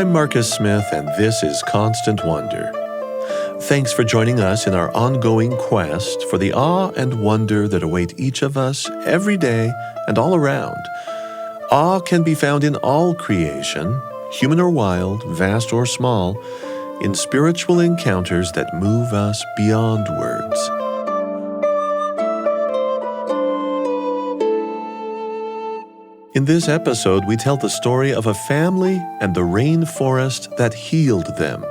I'm Marcus Smith, and this is Constant Wonder. Thanks for joining us in our ongoing quest for the awe and wonder that await each of us every day and all around. Awe can be found in all creation, human or wild, vast or small, in spiritual encounters that move us beyond words. In this episode, we tell the story of a family and the rainforest that healed them.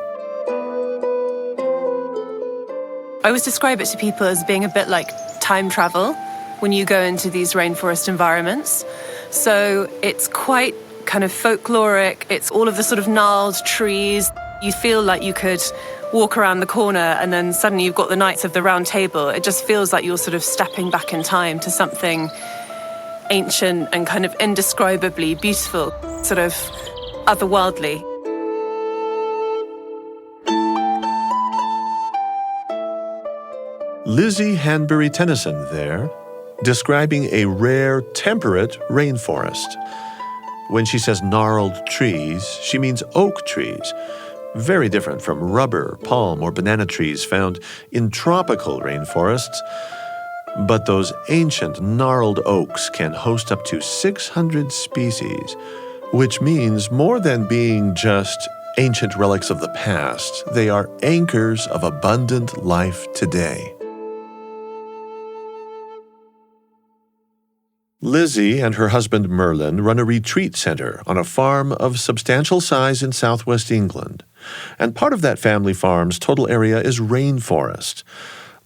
I always describe it to people as being a bit like time travel when you go into these rainforest environments. So it's quite kind of folkloric. It's all of the sort of gnarled trees. You feel like you could walk around the corner and then suddenly you've got the Knights of the Round Table. It just feels like you're sort of stepping back in time to something ancient and kind of indescribably beautiful, sort of otherworldly. Lizzie Hanbury-Tenison there, describing a rare, temperate rainforest. When she says gnarled trees, she means oak trees, very different from rubber, palm, or banana trees found in tropical rainforests. But those ancient gnarled oaks can host up to 600 species, which means more than being just ancient relics of the past, they are anchors of abundant life today. Lizzie and her husband Merlin run a retreat center on a farm of substantial size in southwest England, and part of that family farm's total area is rainforest.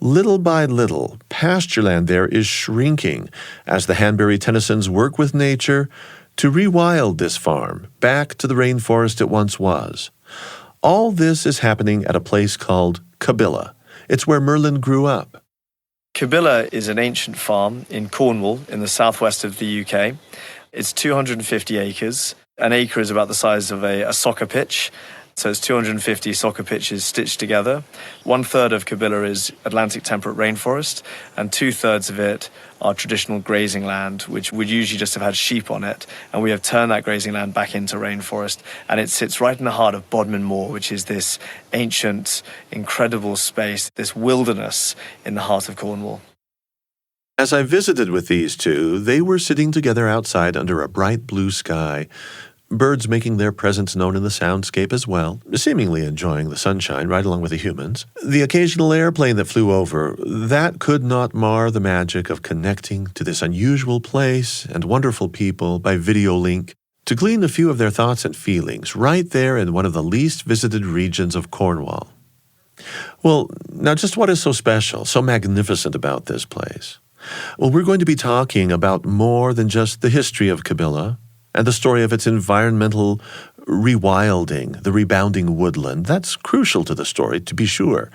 Little by little, pastureland there is shrinking as the Hanbury-Tenisons work with nature to rewild this farm back to the rainforest it once was. All this is happening at a place called Cabilla. It's where Merlin grew up. Cabilla is an ancient farm in Cornwall in the southwest of the UK. It's 250 acres. An acre is about the size of a soccer pitch. So it's 250 soccer pitches stitched together. 1/3 of Cabilla is Atlantic temperate rainforest, and 2/3 of it are traditional grazing land, which would usually just have had sheep on it. And we have turned that grazing land back into rainforest. And it sits right in the heart of Bodmin Moor, which is this ancient, incredible space, this wilderness in the heart of Cornwall. As I visited with these two, they were sitting together outside under a bright blue sky, birds making their presence known in the soundscape as well, seemingly enjoying the sunshine right along with the humans. The occasional airplane that flew over, that could not mar the magic of connecting to this unusual place and wonderful people by video link to glean a few of their thoughts and feelings right there in one of the least visited regions of Cornwall. Well, now just what is so special, so magnificent about this place? Well, we're going to be talking about more than just the history of Cabilla and the story of its environmental rewilding, the rebounding woodland. That's crucial to the story, to be sure.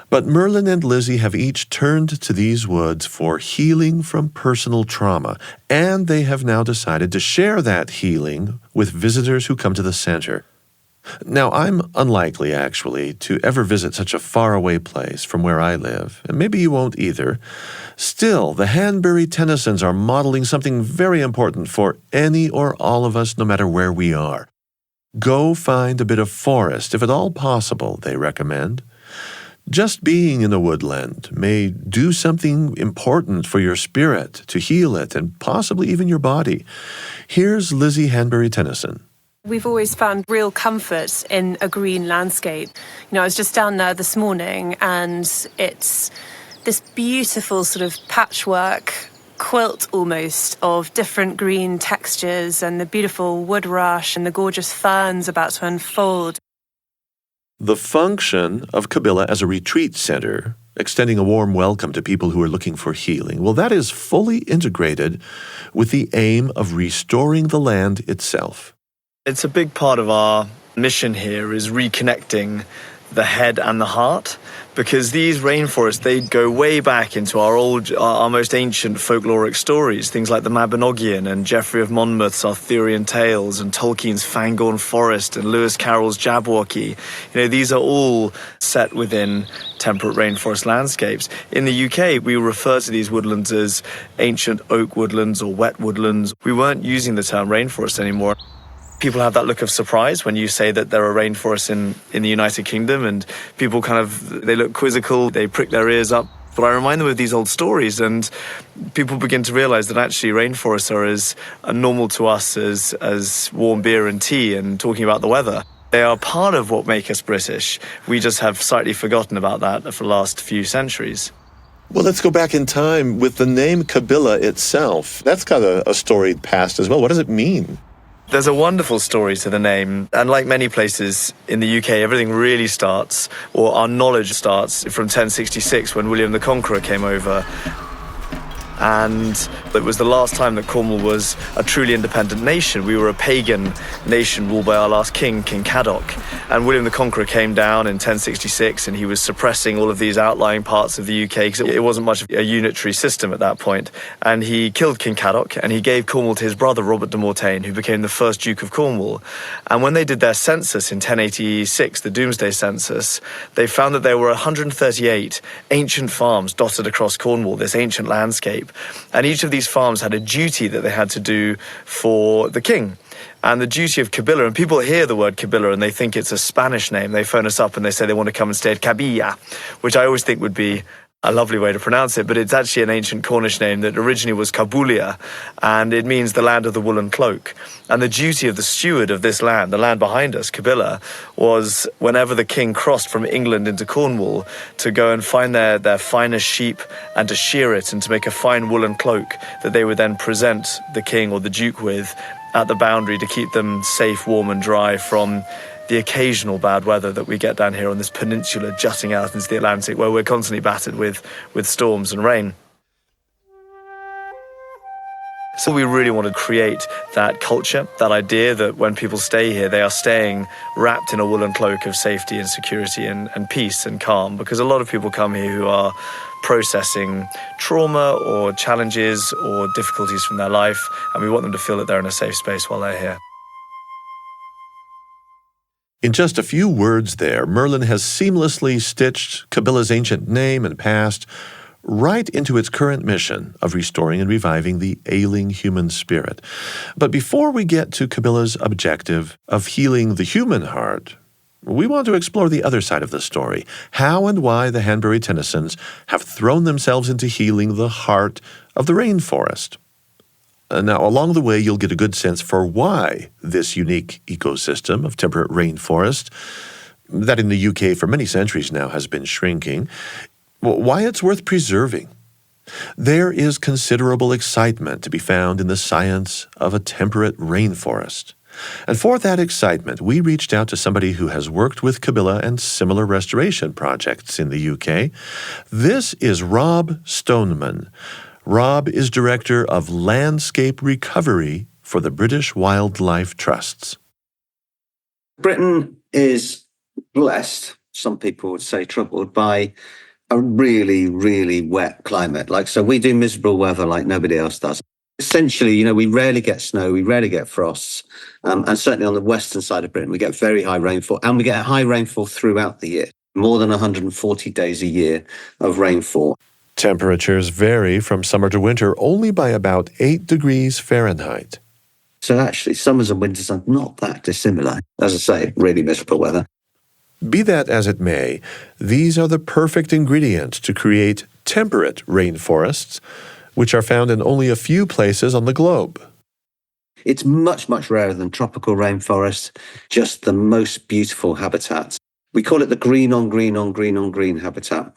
But Merlin and Lizzie have each turned to these woods for healing from personal trauma, and they have now decided to share that healing with visitors who come to the center. Now, I'm unlikely, actually, to ever visit such a faraway place from where I live, and maybe you won't either. Still, the Hanbury-Tenisons are modeling something very important for any or all of us, no matter where we are. Go find a bit of forest, if at all possible, they recommend. Just being in the woodland may do something important for your spirit, to heal it, and possibly even your body. Here's Lizzie Hanbury-Tenison. We've always found real comfort in a green landscape. You know, I was just down there this morning and it's this beautiful sort of patchwork quilt almost of different green textures and the beautiful wood rush and the gorgeous ferns about to unfold. The function of Cabilla as a retreat center, extending a warm welcome to people who are looking for healing, well, that is fully integrated with the aim of restoring the land itself. It's a big part of our mission here is reconnecting the head and the heart, because these rainforests, they go way back into our most ancient folkloric stories, things like the Mabinogion and Geoffrey of Monmouth's Arthurian tales and Tolkien's Fangorn Forest and Lewis Carroll's Jabberwocky. You know, these are all set within temperate rainforest landscapes. In the UK, we refer to these woodlands as ancient oak woodlands or wet woodlands. We weren't using the term rainforest anymore. People have that look of surprise when you say that there are rainforests in the United Kingdom, and people they look quizzical, they prick their ears up. But I remind them of these old stories, and people begin to realize that actually rainforests are as normal to us as warm beer and tea and talking about the weather. They are part of what make us British. We just have slightly forgotten about that for the last few centuries. Well, let's go back in time with the name Cabilla itself. That's got a storied past as well. What does it mean? There's a wonderful story to the name, and like many places in the UK, everything really starts, or our knowledge starts, from 1066 when William the Conqueror came over. And it was the last time that Cornwall was a truly independent nation. We were a pagan nation ruled by our last king, King Caddoc. And William the Conqueror came down in 1066, and he was suppressing all of these outlying parts of the UK because it wasn't much of a unitary system at that point. And he killed King Caddoc, and he gave Cornwall to his brother, Robert de Mortain, who became the first Duke of Cornwall. And when they did their census in 1086, the Doomsday Census, they found that there were 138 ancient farms dotted across Cornwall, this ancient landscape. And each of these farms had a duty that they had to do for the king. And the duty of Cabilla, and people hear the word Cabilla and they think it's a Spanish name. They phone us up and they say they want to come and stay at Cabilla, which I always think would be a lovely way to pronounce it, but it's actually an ancient Cornish name that originally was Cabulia, and it means the land of the woolen cloak. And the duty of the steward of this land, the land behind us, Cabilla, was whenever the king crossed from England into Cornwall to go and find their finest sheep and to shear it and to make a fine woolen cloak that they would then present the king or the duke with at the boundary to keep them safe, warm and dry from the occasional bad weather that we get down here on this peninsula jutting out into the Atlantic, where we're constantly battered with storms and rain. So we really want to create that culture, that idea that when people stay here, they are staying wrapped in a woolen cloak of safety and security and peace and calm, because a lot of people come here who are processing trauma or challenges or difficulties from their life, and we want them to feel that they're in a safe space while they're here. In just a few words there, Merlin has seamlessly stitched Cabilla's ancient name and past right into its current mission of restoring and reviving the ailing human spirit. But before we get to Cabilla's objective of healing the human heart, we want to explore the other side of the story, how and why the Hanbury-Tenisons have thrown themselves into healing the heart of the rainforest. Now, along the way, you'll get a good sense for why this unique ecosystem of temperate rainforest, that in the UK for many centuries now has been shrinking, why it's worth preserving. There is considerable excitement to be found in the science of a temperate rainforest. And for that excitement, we reached out to somebody who has worked with Cabilla and similar restoration projects in the UK. This is Rob Stoneman. Rob is Director of Landscape Recovery for the British Wildlife Trusts. Britain is blessed, some people would say troubled, by a really, really wet climate. So we do miserable weather like nobody else does. Essentially, we rarely get snow, we rarely get frosts, and certainly on the western side of Britain, we get very high rainfall, and we get high rainfall throughout the year, more than 140 days a year of rainfall. Temperatures vary from summer to winter only by about 8 degrees Fahrenheit. So actually, summers and winters are not that dissimilar. As I say, really miserable weather. Be that as it may, these are the perfect ingredients to create temperate rainforests, which are found in only a few places on the globe. It's much, much rarer than tropical rainforest, just the most beautiful habitats. We call it the green on green on green on green habitat.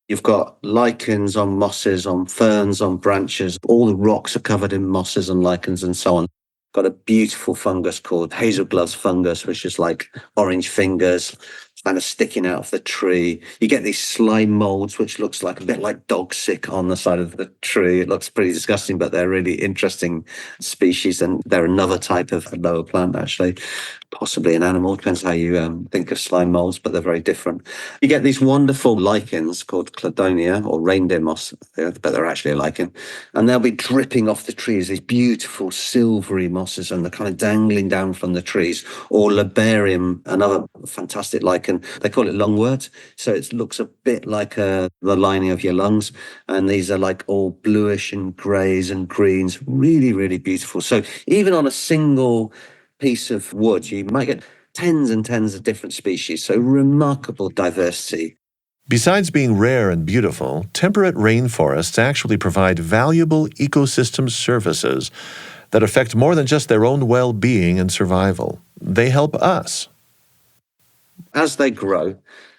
You've got lichens on mosses, on ferns, on branches. All the rocks are covered in mosses and lichens and so on. Got a beautiful fungus called hazelgloves fungus, which is like orange fingers, kind of sticking out of the tree. You get these slime molds, which looks like a bit like dog sick on the side of the tree. It looks pretty disgusting, but they're really interesting species, and they're another type of lower plant, actually. Possibly an animal, depends how you think of slime molds, but they're very different. You get these wonderful lichens called cladonia or reindeer moss, but they're actually a lichen, and they'll be dripping off the trees, these beautiful silvery mosses, and they're kind of dangling down from the trees. Or labarium, another fantastic lichen, and they call it lungwort. So it looks a bit like the lining of your lungs. And these are like all bluish and greys and greens, really, really beautiful. So even on a single piece of wood, you might get tens and tens of different species. So remarkable diversity. Besides being rare and beautiful, temperate rainforests actually provide valuable ecosystem services that affect more than just their own well-being and survival. They help us. As they grow,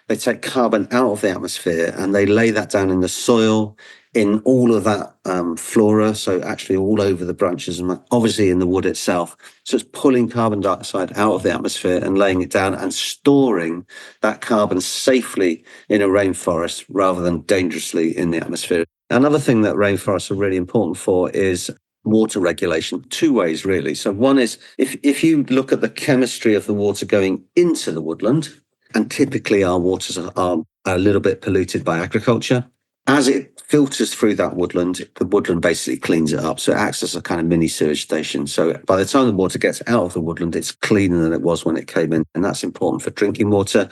they take carbon out of the atmosphere and they lay that down in the soil, in all of that flora, so actually all over the branches and obviously in the wood itself. So it's pulling carbon dioxide out of the atmosphere and laying it down and storing that carbon safely in a rainforest rather than dangerously in the atmosphere. Another thing that rainforests are really important for is water regulation, two ways really. So one is if you look at the chemistry of the water going into the woodland, and typically our waters are a little bit polluted by agriculture, as it filters through that woodland, the woodland basically cleans it up. So it acts as a kind of mini sewage station. So by the time the water gets out of the woodland, it's cleaner than it was when it came in. And that's important for drinking water.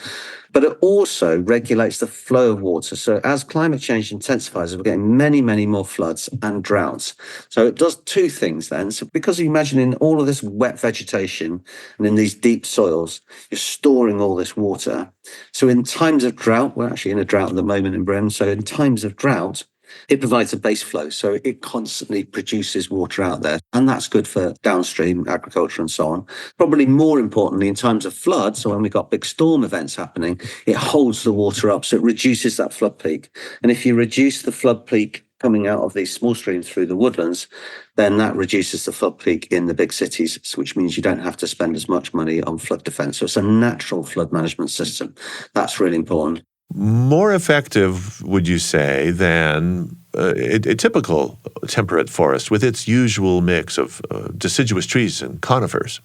But it also regulates the flow of water. So as climate change intensifies, we're getting many, many more floods and droughts. So it does two things then. So because you imagine in all of this wet vegetation and in these deep soils, you're storing all this water. So in times of drought, we're actually in a drought at the moment in Britain. So in times of drought, it provides a base flow. So it constantly produces water out there. And that's good for downstream agriculture and so on. Probably more importantly, in times of flood, so when we've got big storm events happening, it holds the water up. So it reduces that flood peak. And if you reduce the flood peak coming out of these small streams through the woodlands, then that reduces the flood peak in the big cities, which means you don't have to spend as much money on flood defence. So it's a natural flood management system. That's really important. More effective, would you say, than a typical temperate forest with its usual mix of deciduous trees and conifers?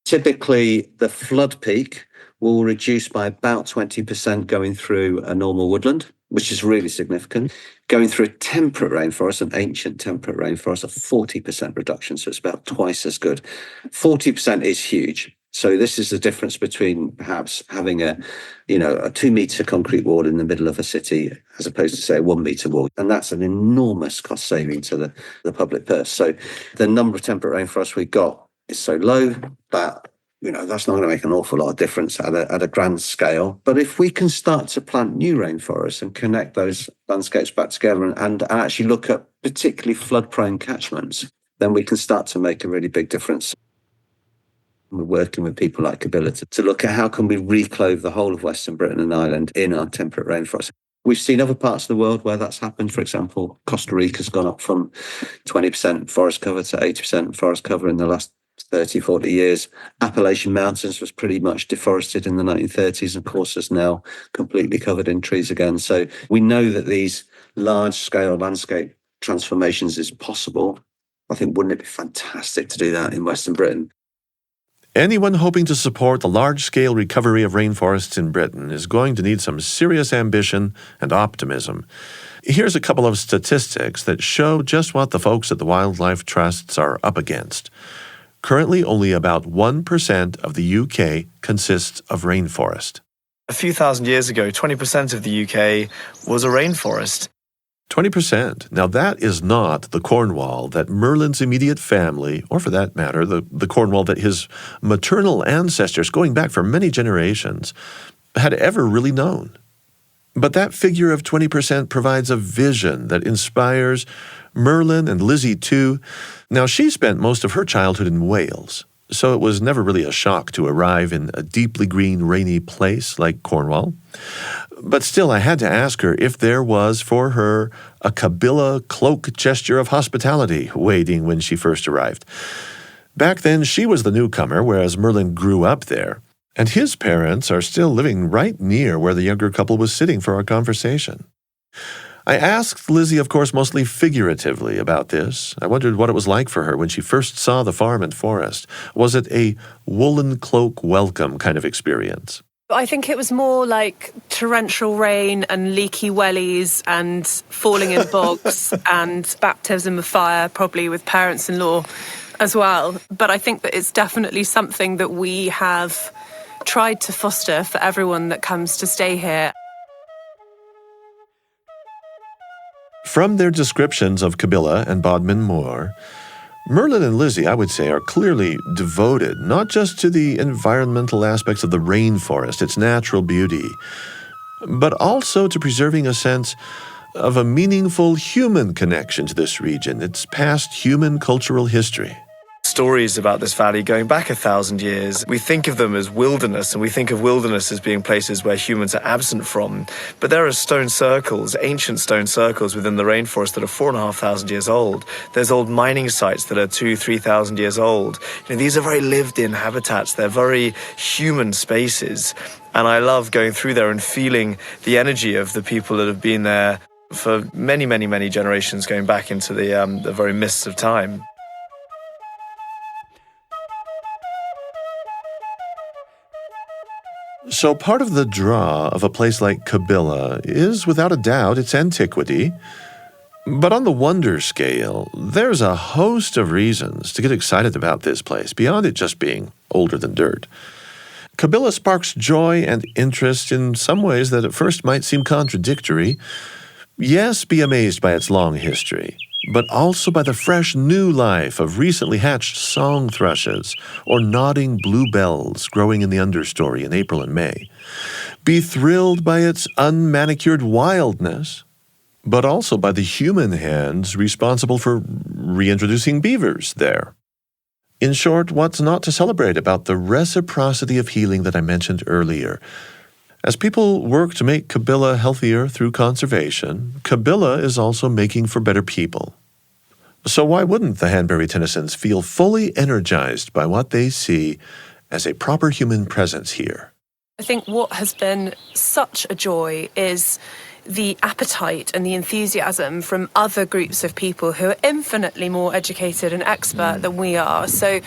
Typically, the flood peak will reduce by about 20% going through a normal woodland, which is really significant. Going through a temperate rainforest, an ancient temperate rainforest, a 40% reduction, so it's about twice as good. 40% is huge. So this is the difference between perhaps having a 2-meter concrete wall in the middle of a city as opposed to, say, a 1-meter wall. And that's an enormous cost saving to the public purse. So the number of temperate rainforests we've got is so low that that's not going to make an awful lot of difference at a grand scale. But if we can start to plant new rainforests and connect those landscapes back together and actually look at particularly flood-prone catchments, then we can start to make a really big difference. We're working with people like Cabilla to look at how can we reclothe the whole of Western Britain and Ireland in our temperate rainforest. We've seen other parts of the world where that's happened. For example, Costa Rica's gone up from 20% forest cover to 80% forest cover in the last 30, 40 years. Appalachian Mountains was pretty much deforested in the 1930s and of course is now completely covered in trees again. So we know that these large-scale landscape transformations is possible. I think wouldn't it be fantastic to do that in Western Britain? Anyone hoping to support the large-scale recovery of rainforests in Britain is going to need some serious ambition and optimism. Here's a couple of statistics that show just what the folks at the wildlife trusts are up against. Currently, only about 1% of the UK consists of rainforest. A few thousand years ago, 20% of the UK was a rainforest. 20%. Now, that is not the Cornwall that Merlin's immediate family, or for that matter, the Cornwall that his maternal ancestors, going back for many generations, had ever really known. But that figure of 20% provides a vision that inspires Merlin and Lizzie too. Now, she spent most of her childhood in Wales, so it was never really a shock to arrive in a deeply green, rainy place like Cornwall. But still, I had to ask her if there was for her a Cabilla cloak gesture of hospitality waiting when she first arrived. Back then, she was the newcomer, whereas Merlin grew up there. And his parents are still living right near where the younger couple was sitting for our conversation. I asked Lizzie, of course, mostly figuratively about this. I wondered what it was like for her when she first saw the farm and forest. Was it a woolen cloak welcome kind of experience? I think it was more like torrential rain and leaky wellies and falling in bogs and baptism of fire, probably with parents-in-law as well. But I think that it's definitely something that we have tried to foster for everyone that comes to stay here. From their descriptions of Cabilla and Bodmin Moor, Merlin and Lizzie, I would say, are clearly devoted not just to the environmental aspects of the rainforest, its natural beauty, but also to preserving a sense of a meaningful human connection to this region, its past human cultural history. Stories about this valley going back 1,000 years. We think of them as wilderness, and we think of wilderness as being places where humans are absent from. But there are stone circles, ancient stone circles within the rainforest that are 4,500 years old. There's old mining sites that are 2,000-3,000 years old. These are very lived-in habitats. They're very human spaces. And I love going through there and feeling the energy of the people that have been there for many, many, many generations, going back into the very mists of time. So part of the draw of a place like Cabilla is, without a doubt, its antiquity. But on the wonder scale, there's a host of reasons to get excited about this place, beyond it just being older than dirt. Cabilla sparks joy and interest in some ways that at first might seem contradictory. Yes, be amazed by its long history, but also by the fresh new life of recently hatched song thrushes or nodding bluebells growing in the understory in April and May. Be thrilled by its unmanicured wildness, but also by the human hands responsible for reintroducing beavers there. In short, what's not to celebrate about the reciprocity of healing that I mentioned earlier? As people work to make Cabilla healthier through conservation, Cabilla is also making for better people. So why wouldn't the Hanbury-Tenisons feel fully energized by what they see as a proper human presence here? I think what has been such a joy is the appetite and the enthusiasm from other groups of people who are infinitely more educated and expert than we are. So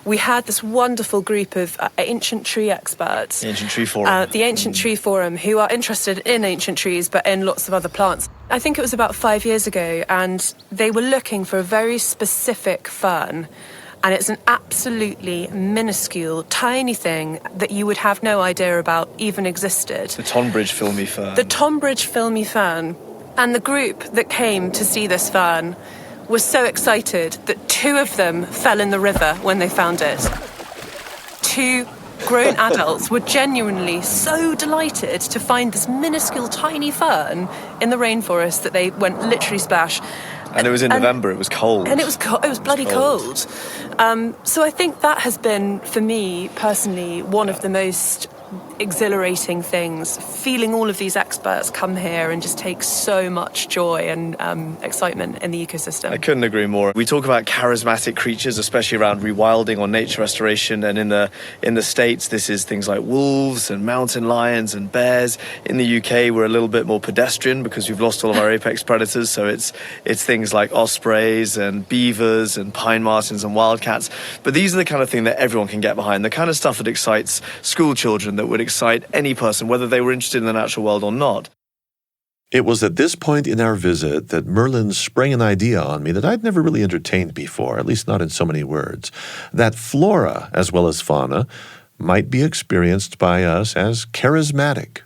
we had this wonderful group of ancient tree experts. The Ancient Tree Forum. The Ancient Tree Forum, who are interested in ancient trees but in lots of other plants. I think it was about 5 years ago, and they were looking for a very specific fern. And it's an absolutely minuscule, tiny thing that you would have no idea about even existed. The Tonbridge filmy fern. The Tonbridge filmy fern. And the group that came to see this fern was so excited that 2 of them fell in the river when they found it. 2 grown adults were genuinely so delighted to find this minuscule, tiny fern in the rainforest that they went literally splash. And it was in November, it was cold. And it was bloody cold. So I think that has been, for me personally, one of the most exhilarating things, feeling all of these experts come here and just take so much joy and excitement in the ecosystem. I couldn't agree more. We talk about charismatic creatures, especially around rewilding or nature restoration, and in the States, this is things like wolves and mountain lions and bears. In the UK, we're a little bit more pedestrian because we've lost all of our apex predators, so it's things like ospreys and beavers and pine martens and wildcats. But these are the kind of thing that everyone can get behind, the kind of stuff that excites school children, that would excite any person, whether they were interested in the natural world or not. It was at this point in our visit that Merlin sprang an idea on me that I'd never really entertained before, at least not in so many words, that flora, as well as fauna, might be experienced by us as charismatic.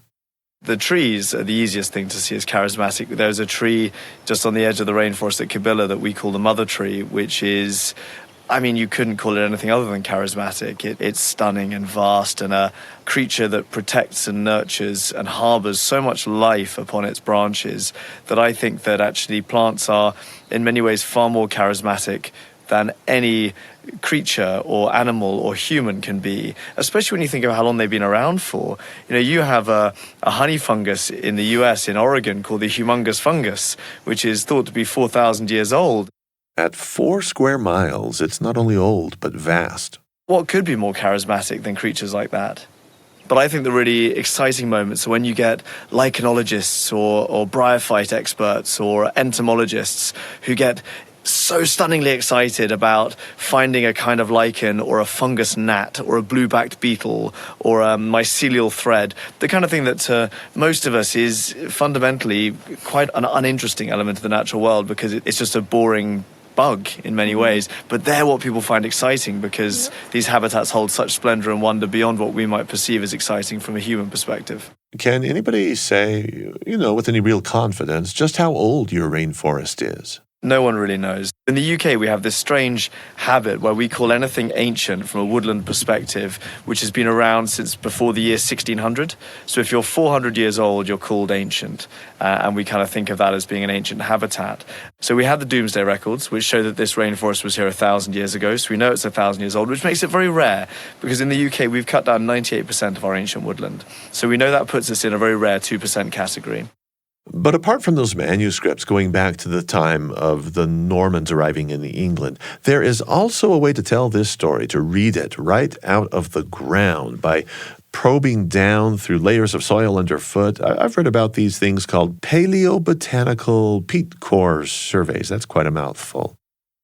The trees are the easiest thing to see as charismatic. There's a tree just on the edge of the rainforest at Cabilla that we call the mother tree, which is, you couldn't call it anything other than charismatic. It's stunning and vast, and a creature that protects and nurtures and harbours so much life upon its branches that I think that actually plants are in many ways far more charismatic than any creature or animal or human can be, especially when you think of how long they've been around for. You have a honey fungus in the US, in Oregon, called the humongous fungus, which is thought to be 4,000 years old. At 4 square miles, it's not only old, but vast. What could be more charismatic than creatures like that? But I think the really exciting moments are when you get lichenologists or bryophyte experts or entomologists who get so stunningly excited about finding a kind of lichen or a fungus gnat or a blue-backed beetle or a mycelial thread, the kind of thing that to most of us is fundamentally quite an uninteresting element of the natural world because it's just a boring bug in many ways, but they're what people find exciting because these habitats hold such splendor and wonder beyond what we might perceive as exciting from a human perspective. Can anybody say, with any real confidence, just how old your rainforest is? No one really knows. In the UK, we have this strange habit where we call anything ancient from a woodland perspective, which has been around since before the year 1600. So if you're 400 years old, you're called ancient. And we kind of think of that as being an ancient habitat. So we have the Doomsday Records, which show that this rainforest was here 1,000 years ago. So we know it's 1,000 years old, which makes it very rare because in the UK, we've cut down 98% of our ancient woodland. So we know that puts us in a very rare 2% category. But apart from those manuscripts going back to the time of the Normans arriving in England, there is also a way to tell this story, to read it right out of the ground by probing down through layers of soil underfoot. I've read about these things called paleobotanical peat core surveys. That's quite a mouthful.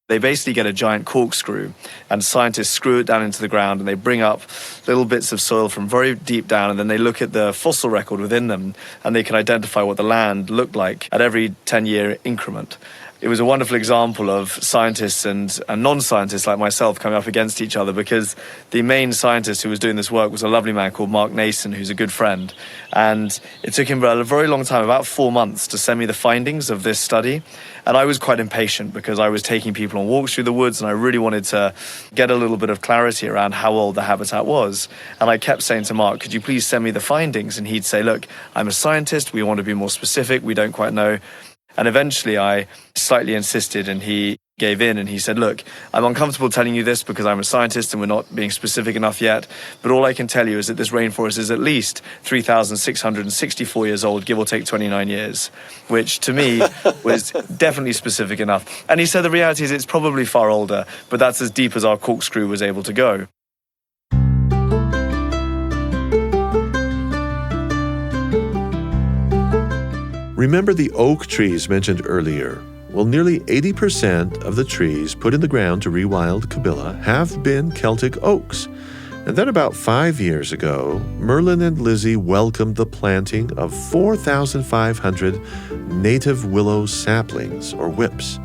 They basically get a giant corkscrew and scientists screw it down into the ground and they bring up little bits of soil from very deep down and then they look at the fossil record within them and they can identify what the land looked like at every 10-year increment. It was a wonderful example of scientists and non-scientists like myself coming up against each other because the main scientist who was doing this work was a lovely man called Mark Nason, who's a good friend. And it took him a very long time, about 4 months, to send me the findings of this study. And I was quite impatient because I was taking people on walks through the woods and I really wanted to get a little bit of clarity around how old the habitat was. And I kept saying to Mark, could you please send me the findings? And he'd say, look, I'm a scientist, we want to be more specific, we don't quite know. And eventually I slightly insisted and he gave in and he said, look, I'm uncomfortable telling you this because I'm a scientist and we're not being specific enough yet, but all I can tell you is that this rainforest is at least 3,664 years old, give or take 29 years, which to me was definitely specific enough. And he said the reality is it's probably far older, but that's as deep as our corkscrew was able to go. Remember the oak trees mentioned earlier? Well, nearly 80% of the trees put in the ground to rewild Cabilla have been Celtic oaks. And then about 5 years ago, Merlin and Lizzie welcomed the planting of 4,500 native willow saplings, or whips.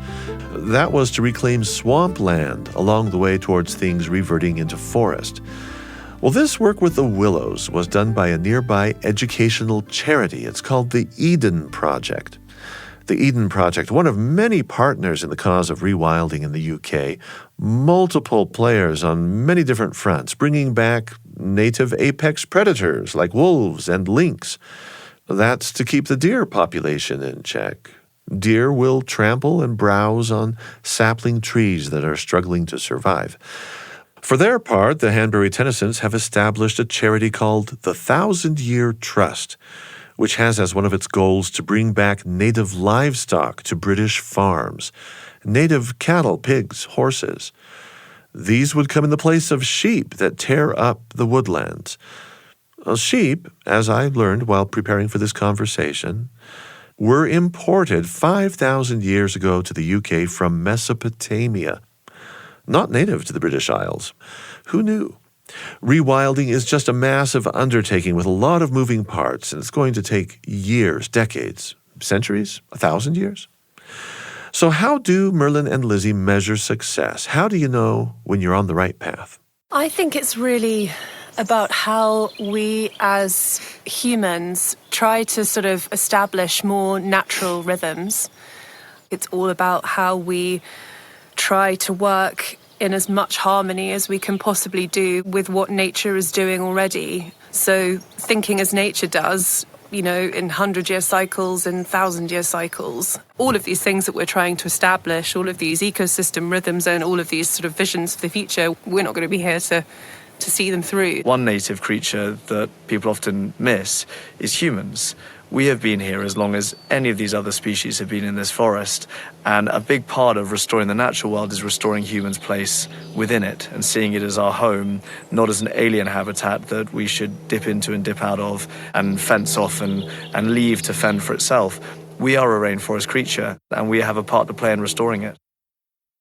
That was to reclaim swampland along the way towards things reverting into forest. Well, this work with the willows was done by a nearby educational charity. It's called the Eden Project. The Eden Project, one of many partners in the cause of rewilding in the UK, multiple players on many different fronts, bringing back native apex predators like wolves and lynx. That's to keep the deer population in check. Deer will trample and browse on sapling trees that are struggling to survive. For their part, the Hanbury-Tenisons have established a charity called the 1,000-Year Trust, which has as one of its goals to bring back native livestock to British farms, native cattle, pigs, horses. These would come in the place of sheep that tear up the woodlands. Well, sheep, as I learned while preparing for this conversation, were imported 5,000 years ago to the UK from Mesopotamia. Not native to the British Isles. Who knew? Rewilding is just a massive undertaking with a lot of moving parts, and it's going to take years, decades, centuries, 1,000 years. So how do Merlin and Lizzie measure success? How do you know when you're on the right path? I think it's really about how we as humans try to sort of establish more natural rhythms. It's all about how we try to work in as much harmony as we can possibly do with what nature is doing already. So thinking as nature does, in 100-year cycles and 1,000-year cycles. All of these things that we're trying to establish, all of these ecosystem rhythms and all of these sort of visions for the future, we're not going to be here to see them through. One native creature that people often miss is humans. We have been here as long as any of these other species have been in this forest, and a big part of restoring the natural world is restoring humans' place within it and seeing it as our home, not as an alien habitat that we should dip into and dip out of and fence off and leave to fend for itself. We are a rainforest creature, and we have a part to play in restoring it.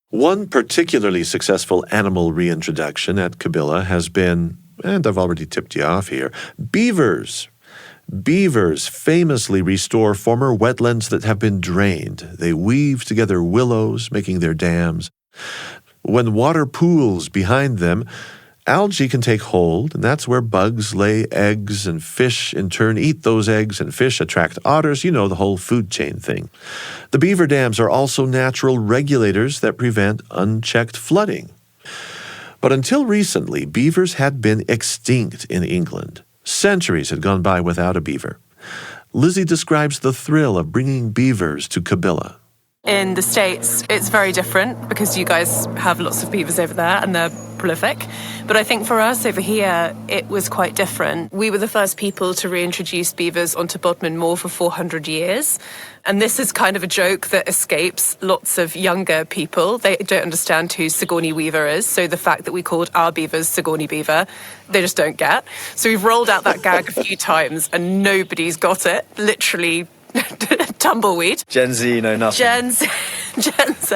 One particularly successful animal reintroduction at Cabilla has been, and I've already tipped you off here, beavers. Beavers famously restore former wetlands that have been drained. They weave together willows, making their dams. When water pools behind them, algae can take hold, and that's where bugs lay eggs and fish in turn eat those eggs, and fish attract otters. You know, the whole food chain thing. The beaver dams are also natural regulators that prevent unchecked flooding. But until recently, beavers had been extinct in England. Centuries had gone by without a beaver. Lizzie describes the thrill of bringing beavers to Cabilla. In the States, it's very different because you guys have lots of beavers over there and they're prolific. But I think for us over here, it was quite different. We were the first people to reintroduce beavers onto Bodmin Moor for 400 years. And this is kind of a joke that escapes lots of younger people. They don't understand who Sigourney Weaver is. So the fact that we called our beavers Sigourney Beaver, they just don't get. So we've rolled out that gag a few times and nobody's got it. Literally tumbleweed. Gen Z know nothing. Gen Z.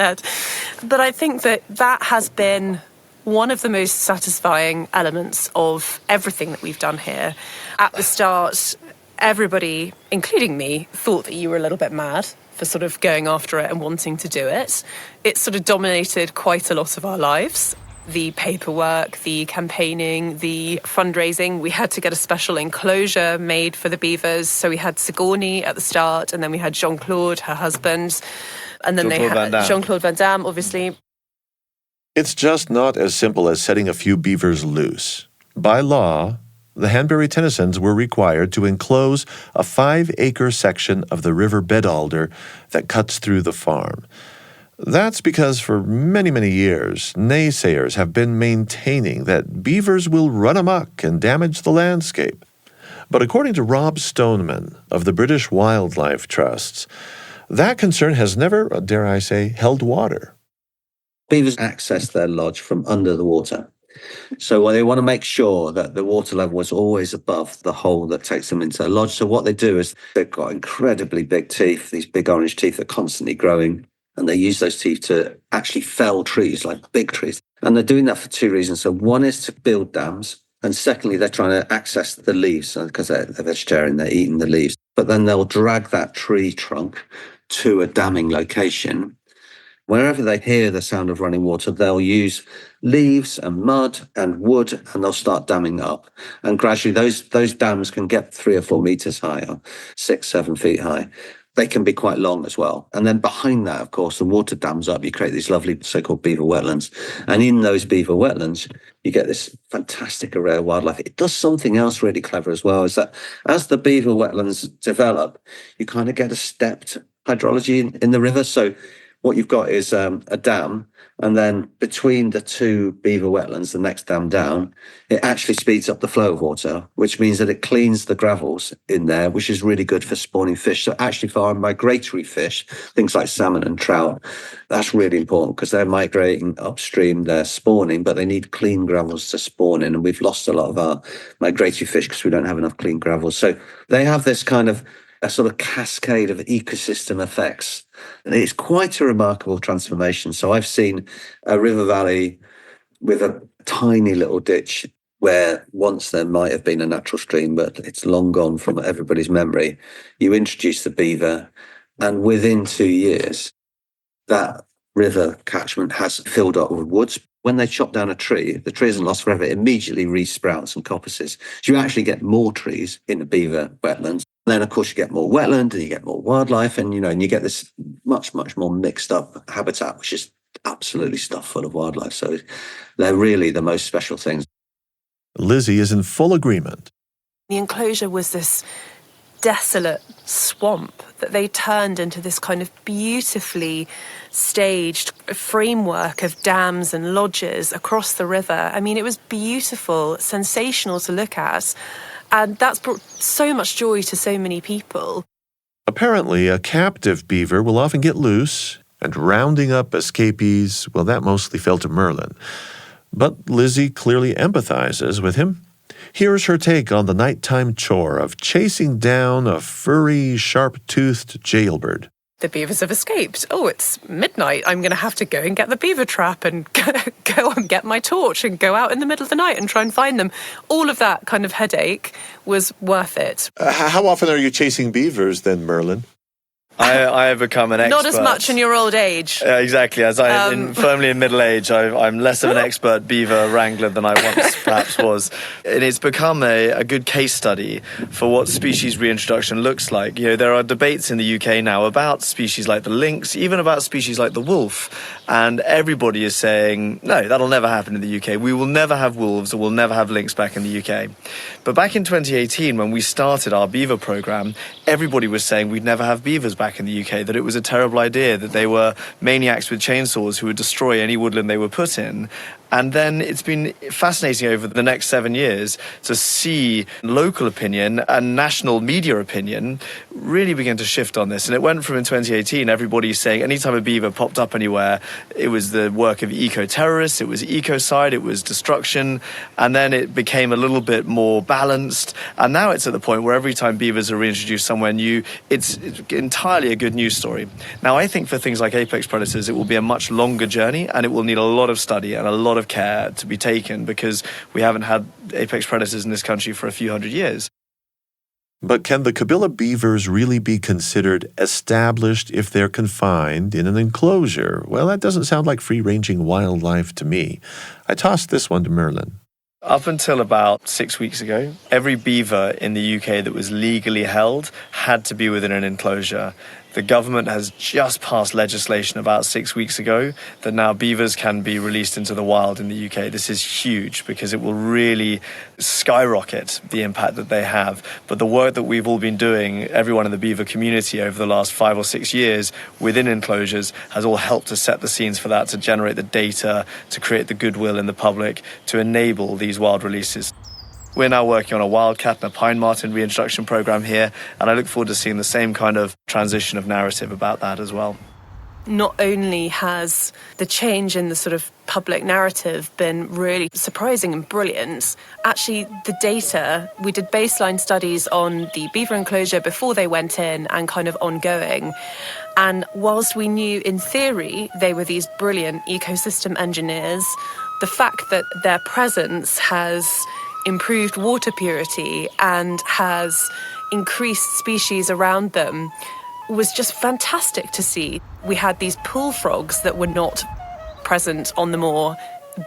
But I think that has been one of the most satisfying elements of everything that we've done here. At the start, everybody, including me, thought that you were a little bit mad for sort of going after it and wanting to do it. It sort of dominated quite a lot of our lives. The paperwork, the campaigning, the fundraising. We had to get a special enclosure made for the beavers. So we had Sigourney at the start, and then we had Jean-Claude, her husband, and then they had Jean-Claude Van Damme, obviously. It's just not as simple as setting a few beavers loose. By law, the Hanbury-Tenisons were required to enclose a 5-acre section of the river Bedalder that cuts through the farm. That's because for many, many years, naysayers have been maintaining that beavers will run amok and damage the landscape. But according to Rob Stoneman of the British Wildlife Trusts, that concern has never, dare I say, held water. Beavers access their lodge from under the water. So they want to make sure that the water level is always above the hole that takes them into the lodge. So what they do is they've got incredibly big teeth, these big orange teeth that are constantly growing. And they use those teeth to actually fell trees, like big trees. And they're doing that for 2 reasons. So one is to build dams. And secondly, they're trying to access the leaves because they're vegetarian, they're eating the leaves. But then they'll drag that tree trunk to a damming location. Wherever they hear the sound of running water, they'll use leaves and mud and wood, and they'll start damming up. And gradually those dams can get 3 or 4 meters high, or 6, 7 feet high. They can be quite long as well. And then behind that, of course, the water dams up. You create these lovely so-called beaver wetlands. And in those beaver wetlands, you get this fantastic array of wildlife. It does something else really clever as well, is that as the beaver wetlands develop, you kind of get a stepped hydrology in the river. So what you've got is a dam, and then between the 2 beaver wetlands, the next dam down, it actually speeds up the flow of water, which means that it cleans the gravels in there, which is really good for spawning fish. So actually for our migratory fish, things like salmon and trout, that's really important because they're migrating upstream, they're spawning, but they need clean gravels to spawn in. And we've lost a lot of our migratory fish because we don't have enough clean gravels. So they have this kind of a sort of cascade of ecosystem effects. And it's quite a remarkable transformation. So I've seen a river valley with a tiny little ditch where once there might have been a natural stream, but it's long gone from everybody's memory. You introduce the beaver, and within 2 years, that river catchment has filled up with woods. When they chop down a tree, the tree isn't lost forever. It immediately resprouts and coppices. So you actually get more trees in the beaver wetlands. Then, of course, you get more wetland and you get more wildlife, and you get this much, much more mixed up habitat, which is absolutely stuffed full of wildlife. So they're really the most special things. Lizzie is in full agreement. The enclosure was this desolate swamp that they turned into this kind of beautifully staged framework of dams and lodges across the river. I mean, it was beautiful, sensational to look at. And that's brought so much joy to so many people. Apparently, a captive beaver will often get loose, and rounding up escapees, well, that mostly fell to Merlin. But Lizzie clearly empathizes with him. Here's her take on the nighttime chore of chasing down a furry, sharp-toothed jailbird. the beavers have escaped. Oh, it's midnight. I'm going to have to go and get the beaver trap and go and get my torch and go out in the middle of the night and try and find them. All of that kind of headache was worth it. How often are you chasing beavers then, Merlin? I have become an expert. Not as much in your old age. Exactly. As I'm firmly in middle age, I'm less of an expert beaver wrangler than I once perhaps was. And it's become a good case study for what species reintroduction looks like. You know, there are debates in the UK now about species like the lynx, even about species like the wolf. And everybody is saying, no, that'll never happen in the UK. We will never have wolves or we'll never have lynx back in the UK. But back in 2018, when we started our beaver program, everybody was saying we'd never have beavers back in the UK, that it was a terrible idea, that they were maniacs with chainsaws who would destroy any woodland they were put in. And then it's been fascinating over the next 7 years to see local opinion and national media opinion really begin to shift on this. And it went from in 2018, everybody saying anytime a beaver popped up anywhere, it was the work of eco-terrorists, it was ecocide, it was destruction. And then it became a little bit more balanced. And now it's at the point where every time beavers are reintroduced somewhere new, it's entirely a good news story. Now, I think for things like apex predators, it will be a much longer journey and it will need a lot of study and a lot of care to be taken because we haven't had apex predators in this country for a few hundred years. But can the Cabilla beavers really be considered established if they're confined in an enclosure? Well, that doesn't sound like free-ranging wildlife to me. I tossed this one to Merlin. Up until about 6 weeks ago, every beaver in the UK that was legally held had to be within an enclosure. The government has just passed legislation about 6 weeks ago that now beavers can be released into the wild in the UK. This is huge because it will really skyrocket the impact that they have. But the work that we've all been doing, everyone in the beaver community over the last 5 or 6 years within enclosures has all helped to set the scenes for that, to generate the data, to create the goodwill in the public, to enable these wild releases. We're now working on a wildcat and a pine marten reintroduction program here, and I look forward to seeing the same kind of transition of narrative about that as well. Not only has the change in the sort of public narrative been really surprising and brilliant, actually the data, we did baseline studies on the beaver enclosure before they went in and kind of ongoing. And whilst we knew in theory they were these brilliant ecosystem engineers, the fact that their presence has improved water purity and has increased species around them was just fantastic to see. We had these pool frogs that were not present on the moor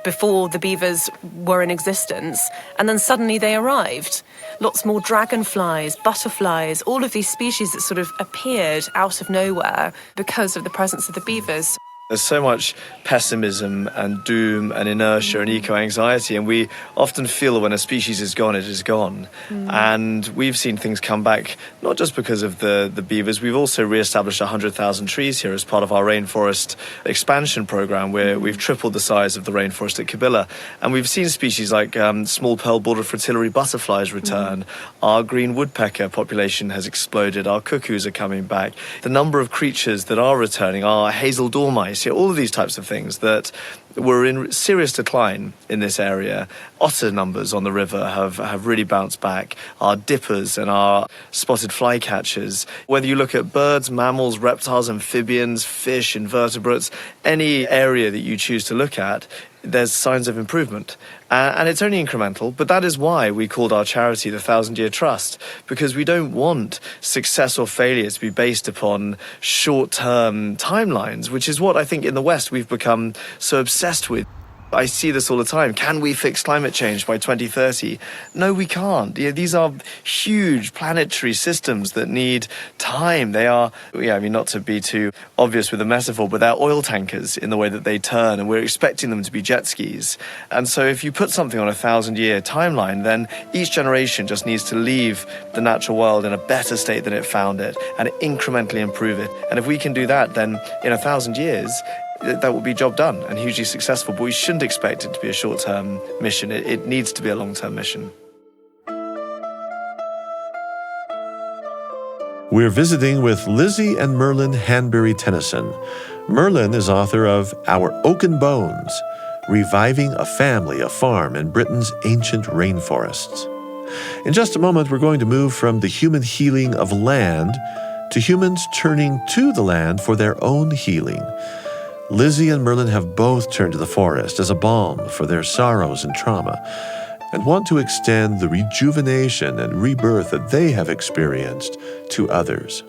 before the beavers were in existence, and then suddenly they arrived. Lots more dragonflies, butterflies, all of these species that sort of appeared out of nowhere because of the presence of the beavers. There's so much pessimism and doom and inertia and eco-anxiety, and we often feel that when a species is gone, it is gone. And we've seen things come back, not just because of the beavers. We've also re-established 100,000 trees here as part of our rainforest expansion program, where we've tripled the size of the rainforest at Cabilla. And we've seen species like small pearl-bordered fritillary butterflies return. Our green woodpecker population has exploded. Our cuckoos are coming back. The number of creatures that are returning, our hazel dormice, all of these types of things that were in serious decline in this area. Otter numbers on the river have really bounced back. Our dippers and our spotted flycatchers. Whether you look at birds, mammals, reptiles, amphibians, fish, invertebrates, any area that you choose to look at, there's signs of improvement. And it's only incremental, but that is why we called our charity the 1,000-Year Trust, because we don't want success or failure to be based upon short-term timelines, which is what I think in the West we've become so obsessed with. I see this all the time. Can we fix climate change by 2030? No, we can't. These are huge planetary systems that need time. They are, not to be too obvious with the metaphor, but they're oil tankers in the way that they turn, and we're expecting them to be jet skis. And so if you put something on a 1,000-year timeline, then each generation just needs to leave the natural world in a better state than it found it and incrementally improve it. And if we can do that, then in 1,000 years, that will be job done and hugely successful, but we shouldn't expect it to be a short-term mission. It needs to be a long-term mission. We're visiting with Lizzie and Merlin Hanbury-Tenison. Merlin is author of Our Oaken Bones, Reviving a Family, a Farm in Britain's Ancient Rainforests. In just a moment, we're going to move from the human healing of land to humans turning to the land for their own healing. Lizzie and Merlin have both turned to the forest as a balm for their sorrows and trauma, and want to extend the rejuvenation and rebirth that they have experienced to others.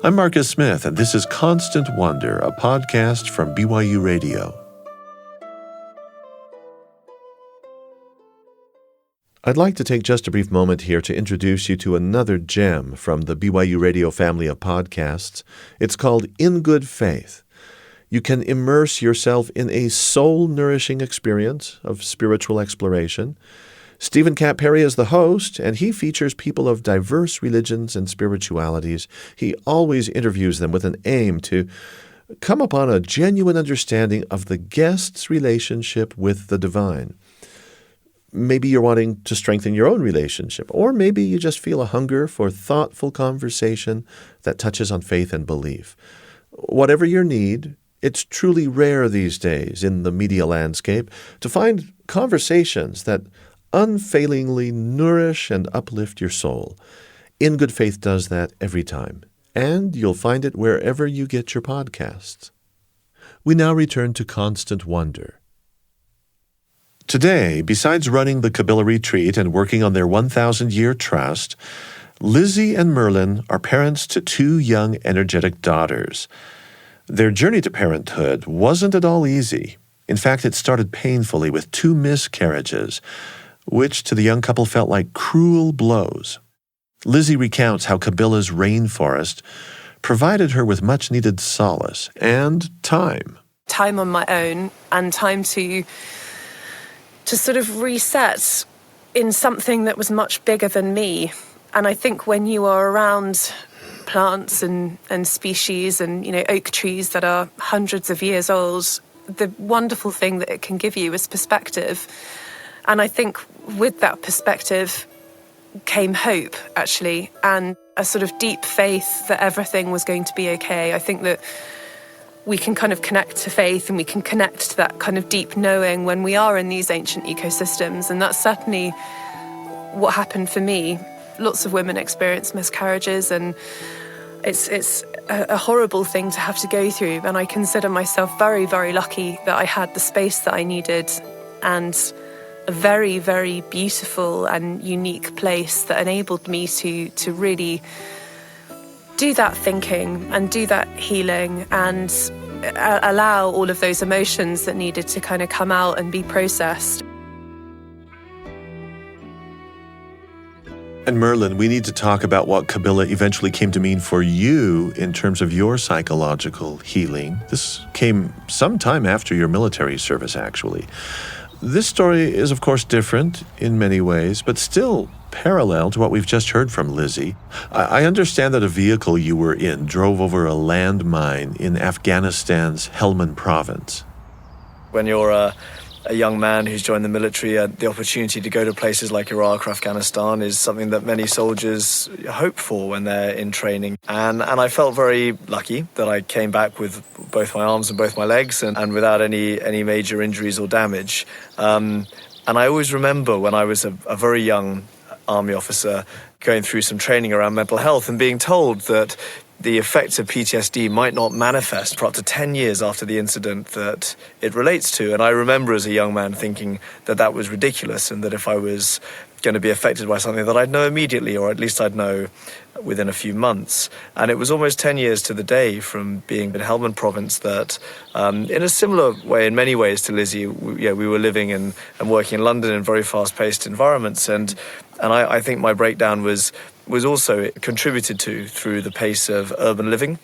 I'm Marcus Smith, and this is Constant Wonder, a podcast from BYU Radio. I'd like to take just a brief moment here to introduce you to another gem from the BYU Radio family of podcasts. It's called In Good Faith. You can immerse yourself in a soul-nourishing experience of spiritual exploration. Stephen Cat Perry is the host, and he features people of diverse religions and spiritualities. He always interviews them with an aim to come upon a genuine understanding of the guest's relationship with the divine. Maybe you're wanting to strengthen your own relationship, or maybe you just feel a hunger for thoughtful conversation that touches on faith and belief. Whatever your need, it's truly rare these days in the media landscape to find conversations that unfailingly nourish and uplift your soul. In Good Faith does that every time, and you'll find it wherever you get your podcasts. We now return to Constant Wonder. Today, besides running the Cabilla retreat and working on their 1,000-year trust, Lizzie and Merlin are parents to two young, energetic daughters. Their journey to parenthood wasn't at all easy. In fact, it started painfully with two miscarriages, which to the young couple felt like cruel blows. Lizzie recounts how Cabilla's Rainforest provided her with much-needed solace and time. Time on my own and time to sort of reset in something that was much bigger than me. And I think when you are around plants and species and, oak trees that are hundreds of years old, the wonderful thing that it can give you is perspective. And I think with that perspective came hope, actually, and a sort of deep faith that everything was going to be okay. I think that we can kind of connect to faith and we can connect to that kind of deep knowing when we are in these ancient ecosystems. And that's certainly what happened for me. Lots of women experience miscarriages, and it's a horrible thing to have to go through. And I consider myself very, very lucky that I had the space that I needed and a very, very beautiful and unique place that enabled me to really do that thinking and do that healing and allow all of those emotions that needed to kind of come out and be processed. And Merlin, we need to talk about what Cabilla eventually came to mean for you in terms of your psychological healing. This came some time after your military service, actually. This story is, of course, different in many ways, but still parallel to what we've just heard from Lizzie. I understand that a vehicle you were in drove over a landmine in Afghanistan's Helmand province. When you're a young man who's joined the military, the opportunity to go to places like Iraq or Afghanistan is something that many soldiers hope for when they're in training. And I felt very lucky that I came back with both my arms and both my legs and without any major injuries or damage. And I always remember when I was a very young army officer going through some training around mental health and being told that the effects of PTSD might not manifest for up to 10 years after the incident that it relates to. And I remember as a young man thinking that that was ridiculous and that if I was going to be affected by something that I'd know immediately, or at least I'd know within a few months. And it was almost 10 years to the day from being in Helmand province that, in a similar way, in many ways to Lizzie, we were living and working in London in very fast-paced environments. And I think my breakdown was also contributed to through the pace of urban living.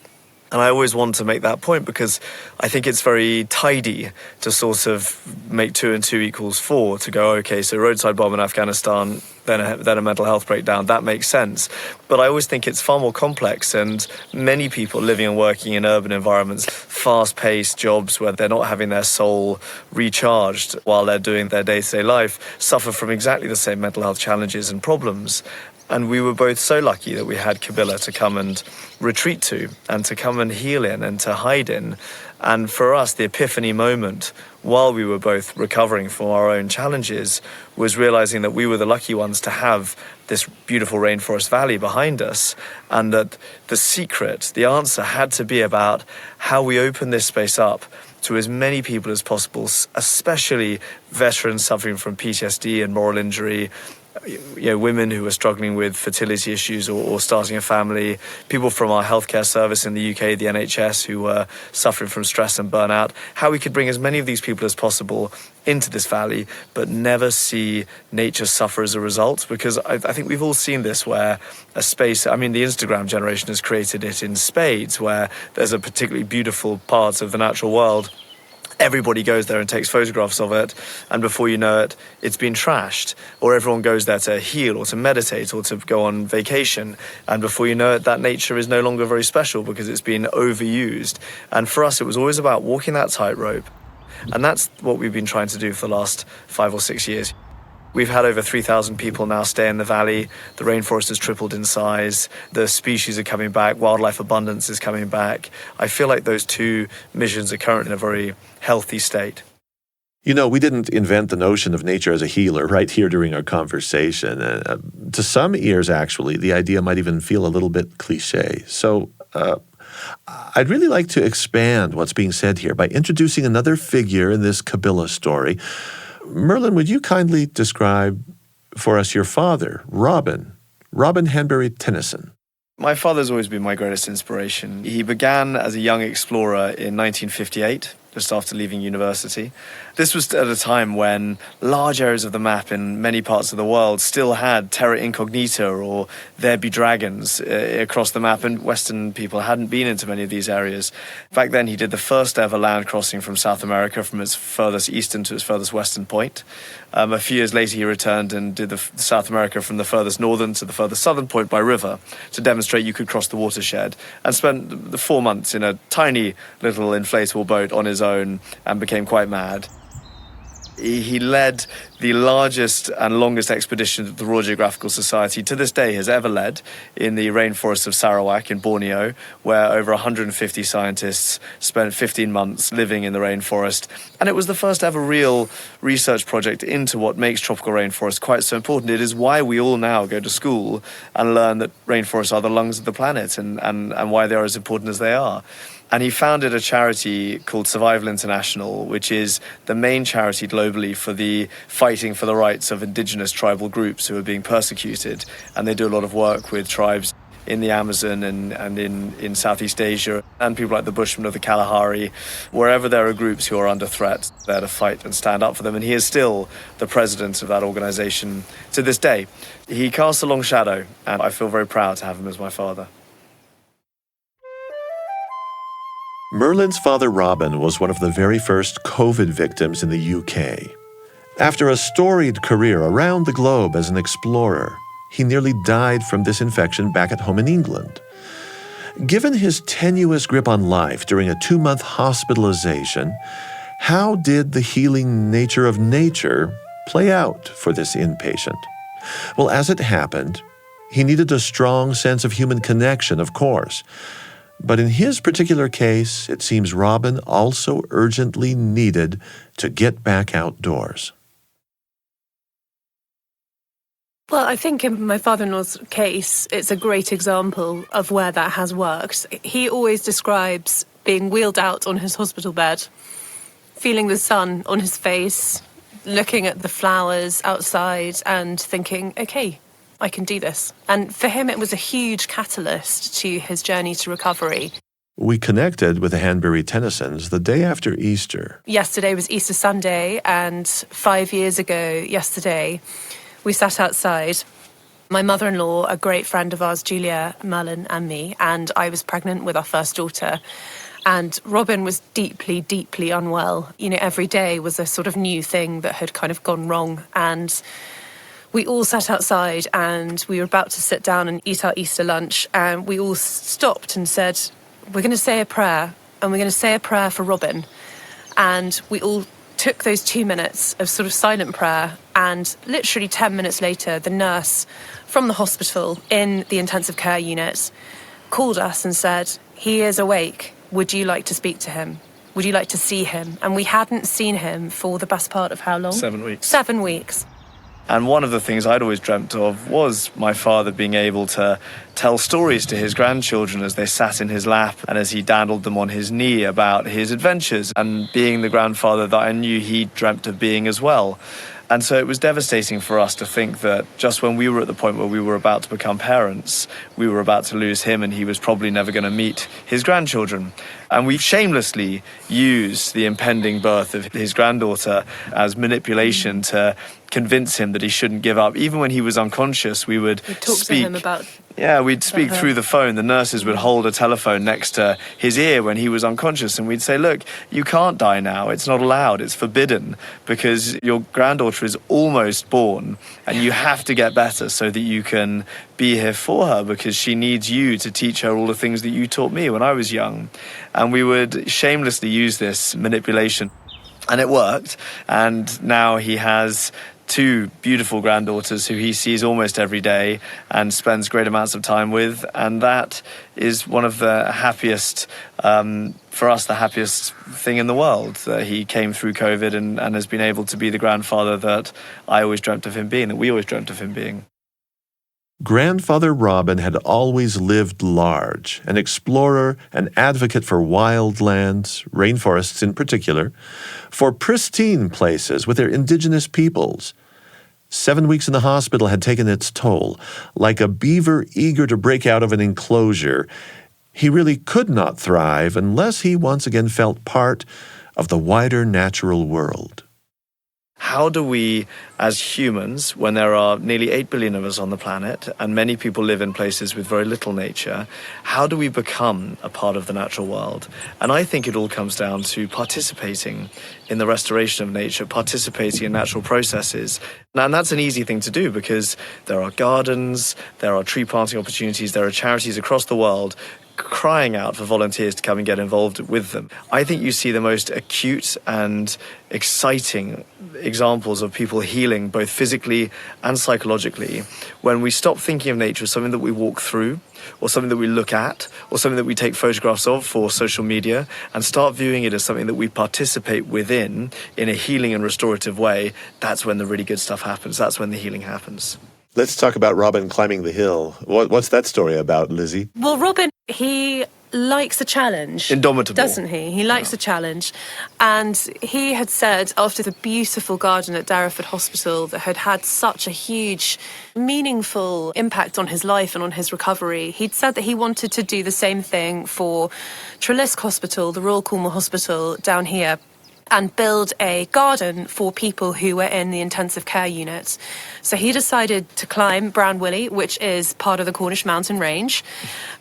And I always want to make that point because I think it's very tidy to sort of make 2 and 2 equals 4, to go, okay, so roadside bomb in Afghanistan, then a mental health breakdown, that makes sense. But I always think it's far more complex, and many people living and working in urban environments, fast-paced jobs where they're not having their soul recharged while they're doing their day-to-day life, suffer from exactly the same mental health challenges and problems. And we were both so lucky that we had Cabilla to come and retreat to and to come and heal in and to hide in. And for us, the epiphany moment while we were both recovering from our own challenges was realizing that we were the lucky ones to have this beautiful rainforest valley behind us, and that the secret, the answer, had to be about how we open this space up to as many people as possible, especially veterans suffering from PTSD and moral injury, women who are struggling with fertility issues or starting a family, people from our healthcare service in the UK, the NHS, who were suffering from stress and burnout, how we could bring as many of these people as possible into this valley, but never see nature suffer as a result. Because I think we've all seen this, where a space, the Instagram generation has created it in spades, where there's a particularly beautiful part of the natural world. Everybody goes there and takes photographs of it, and before you know it, it's been trashed. Or everyone goes there to heal or to meditate or to go on vacation, and before you know it, that nature is no longer very special because it's been overused. And for us, it was always about walking that tightrope, and that's what we've been trying to do for the last 5 or 6 years. We've had over 3,000 people now stay in the valley. The rainforest has tripled in size. The species are coming back. Wildlife abundance is coming back. I feel like those two missions are currently in a very healthy state. You know, we didn't invent the notion of nature as a healer right here during our conversation. To some ears, actually, the idea might even feel a little bit cliché. So I'd really like to expand what's being said here by introducing another figure in this Cabilla story. Merlin, would you kindly describe for us your father, Robin Hanbury-Tenison? My father's always been my greatest inspiration. He began as a young explorer in 1958, just after leaving university. This was at a time when large areas of the map in many parts of the world still had terra incognita, or there be dragons across the map, and Western people hadn't been into many of these areas. Back then, he did the first ever land crossing from South America, from its furthest eastern to its furthest western point. A few years later, he returned and did the South America from the furthest northern to the furthest southern point by river to demonstrate you could cross the watershed, and spent the 4 months in a tiny little inflatable boat on his own and became quite mad. He led the largest and longest expedition that the Royal Geographical Society to this day has ever led in the rainforest of Sarawak in Borneo, where over 150 scientists spent 15 months living in the rainforest. And it was the first ever real research project into what makes tropical rainforests quite so important. It is why we all now go to school and learn that rainforests are the lungs of the planet, and why they are as important as they are. And he founded a charity called Survival International, which is the main charity globally for the fighting for the rights of indigenous tribal groups who are being persecuted. And they do a lot of work with tribes in the Amazon and in Southeast Asia, and people like the Bushmen of the Kalahari. Wherever there are groups who are under threat, they're there to fight and stand up for them. And he is still the president of that organization to this day. He casts a long shadow, and I feel very proud to have him as my father. Merlin's father, Robin, was one of the very first COVID victims in the UK. After a storied career around the globe as an explorer, he nearly died from this infection back at home in England. Given his tenuous grip on life during a 2-month hospitalization, how did the healing nature of nature play out for this inpatient? Well, as it happened, he needed a strong sense of human connection, of course. But in his particular case, it seems Robin also urgently needed to get back outdoors. Well, I think in my father-in-law's case, it's a great example of where that has worked. He always describes being wheeled out on his hospital bed, feeling the sun on his face, looking at the flowers outside and thinking, okay, I can do this. And for him, it was a huge catalyst to his journey to recovery. We connected with the Hanbury-Tenisons the day after Easter. Yesterday was Easter Sunday, and 5 years ago yesterday, we sat outside. My mother-in-law, a great friend of ours, Julia, Merlin and me, and I was pregnant with our first daughter. And Robin was deeply, deeply unwell. You know, every day was a sort of new thing that had kind of gone wrong. And we all sat outside and we were about to sit down and eat our Easter lunch, and we all stopped and said, we're going to say a prayer, and we're going to say a prayer for Robin. And we all took those 2 minutes of sort of silent prayer, And literally 10 minutes later, the nurse from the hospital in the intensive care unit called us and said, "He is awake. Would you like to speak to him? Would you like to see him?" And we hadn't seen him for the best part of how long? 7 weeks. 7 weeks. And one of the things I'd always dreamt of was my father being able to tell stories to his grandchildren as they sat in his lap and as he dandled them on his knee about his adventures, and being the grandfather that I knew he dreamt of being as well. And so it was devastating for us to think that just when we were at the point where we were about to become parents, we were about to lose him, and he was probably never going to meet his grandchildren. And we shamelessly used the impending birth of his granddaughter as manipulation to convince him that he shouldn't give up. Even when he was unconscious, we would Talk to him about... Yeah, we'd speak through the phone. The nurses would hold a telephone next to his ear when he was unconscious, and we'd say, "Look, you can't die now. It's not allowed. It's forbidden, because your granddaughter is almost born, and you have to get better so that you can be here for her, because she needs you to teach her all the things that you taught me when I was young." And we would shamelessly use this manipulation. And it worked. And now he has 2 beautiful granddaughters who he sees almost every day and spends great amounts of time with. And that is one of the happiest, for us, the happiest thing in the world, that he came through COVID and has been able to be the grandfather that I always dreamt of him being, that we always dreamt of him being. Grandfather Robin had always lived large, an explorer, an advocate for wild lands, rainforests in particular, for pristine places with their indigenous peoples. 7 weeks in the hospital had taken its toll. Like a beaver eager to break out of an enclosure, he really could not thrive unless he once again felt part of the wider natural world. How do we, as humans, when there are nearly 8 billion of us on the planet and many people live in places with very little nature, how do we become a part of the natural world? And I think it all comes down to participating in the restoration of nature, participating in natural processes. And that's an easy thing to do, because there are gardens, there are tree planting opportunities, there are charities across the world crying out for volunteers to come and get involved with them. I think you see the most acute and exciting examples of people healing both physically and psychologically when we stop thinking of nature as something that we walk through, or something that we look at, or something that we take photographs of for social media, and start viewing it as something that we participate within in a healing and restorative way. That's when the really good stuff happens. That's when the healing happens. Let's talk about Robin climbing the hill. What's that story about, Lizzie? Well, Robin, he likes a challenge. Indomitable. Doesn't he? He likes a challenge. And he had said, after the beautiful garden at Darriford Hospital that had had such a huge, meaningful impact on his life and on his recovery, he'd said that he wanted to do the same thing for Treliske Hospital, the Royal Cornwall Hospital down here, and build a garden for people who were in the intensive care unit. So he decided to climb Brown Willy, which is part of the Cornish mountain range.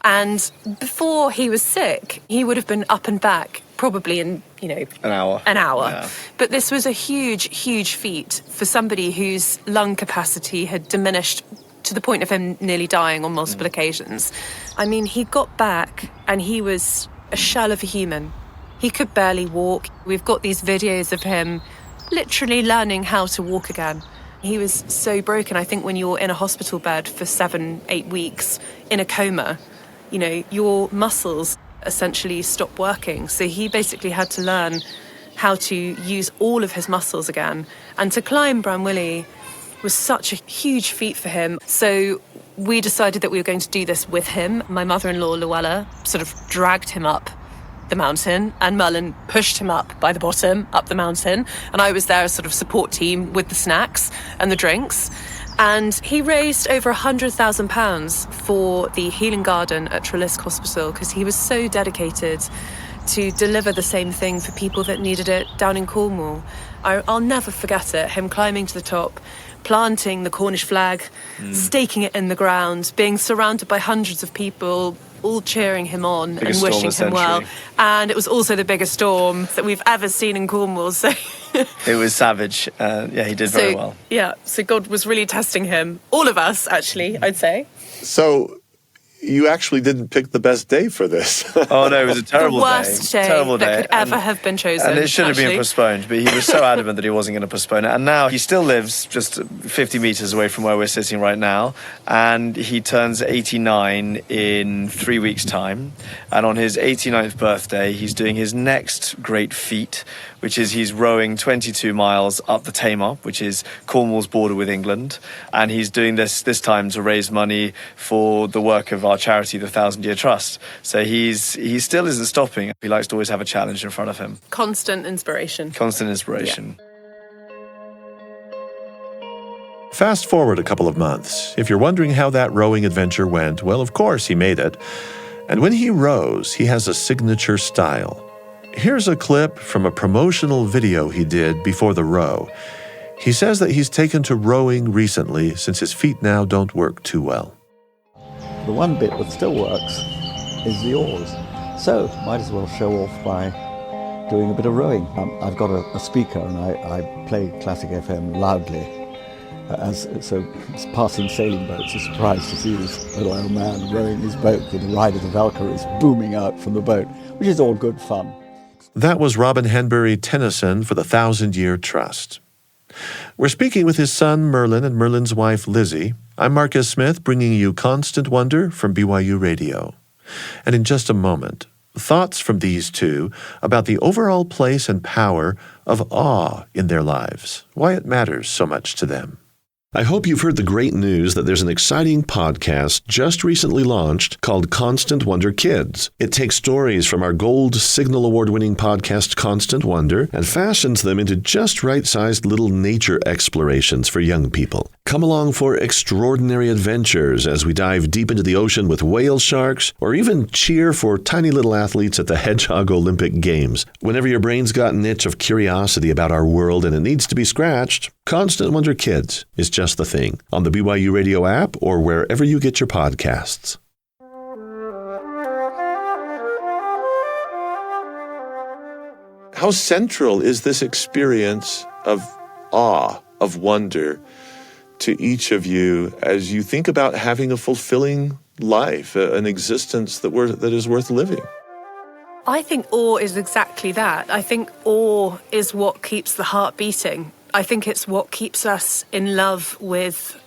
And before he was sick, he would have been up and back probably in, an hour. Yeah. But this was a huge, huge feat for somebody whose lung capacity had diminished to the point of him nearly dying on multiple occasions. I mean, he got back and he was a shell of a human. He could barely walk. We've got these videos of him literally learning how to walk again. He was so broken. I think when you're in a hospital bed for 7-8 weeks in a coma, your muscles essentially stop working. So he basically had to learn how to use all of his muscles again. And to climb Brown Willy was such a huge feat for him. So we decided that we were going to do this with him. My mother-in-law, Luella, sort of dragged him up the mountain, and Merlin pushed him up by the bottom, up the mountain. And I was there as sort of support team with the snacks and the drinks. And he raised over £100,000 for the healing garden at Treliske Hospital, because he was so dedicated to deliver the same thing for people that needed it down in Cornwall. I'll never forget it, him climbing to the top, planting the Cornish flag, staking it in the ground, being surrounded by hundreds of people, all cheering him on Biggest and wishing him well. And it was also the biggest storm that we've ever seen in Cornwall. So It was savage. He did very well. Yeah, so God was really testing him. All of us, actually, I'd say. So you actually didn't pick the best day for this. Oh no, it was a terrible The worst day Terrible that day. could ever have been chosen. And it should have been actually. postponed, but he was so adamant that he wasn't going to postpone it. And now he still lives just 50 metres away from where we're sitting right now. And he turns 89 in 3 weeks' time. And on his 89th birthday, he's doing his next great feat, which is he's rowing 22 miles up the Tamar, which is Cornwall's border with England. And he's doing this time to raise money for the work of our charity, the Thousand Year Trust. So he still isn't stopping. He likes to always have a challenge in front of him. Constant inspiration. Constant inspiration. Fast forward a couple of months. If you're wondering how that rowing adventure went, well, of course, he made it. And when he rows, he has a signature style. Here's a clip from a promotional video he did before the row. He says that he's taken to rowing recently since his feet now don't work too well. The one bit that still works is the oars. So might as well show off by doing a bit of rowing. I've got a speaker and I play classic FM loudly. So passing sailing boats are surprised to see this little old man rowing his boat with the ride of the Valkyries booming out from the boat, which is all good fun. That was Robin Hanbury-Tenison for the Thousand Year Trust. We're speaking with his son Merlin and Merlin's wife Lizzie. I'm Marcus Smith, bringing you Constant Wonder from BYU Radio. And in just a moment, thoughts from these two about the overall place and power of awe in their lives, why it matters so much to them. I hope you've heard the great news that there's an exciting podcast just recently launched called Constant Wonder Kids. It takes stories from our Gold Signal Award-winning podcast Constant Wonder and fashions them into just right-sized little nature explorations for young people. Come along for extraordinary adventures as we dive deep into the ocean with whale sharks, or even cheer for tiny little athletes at the Hedgehog Olympic Games. Whenever your brain's got an itch of curiosity about our world and it needs to be scratched, Constant Wonder Kids is just the thing, on the BYU Radio app or wherever you get your podcasts. How central is this experience of awe, of wonder, to each of you as you think about having a fulfilling life, an existence that is worth living? I think awe is exactly that. I think awe is what keeps the heart beating. I think it's what keeps us in love with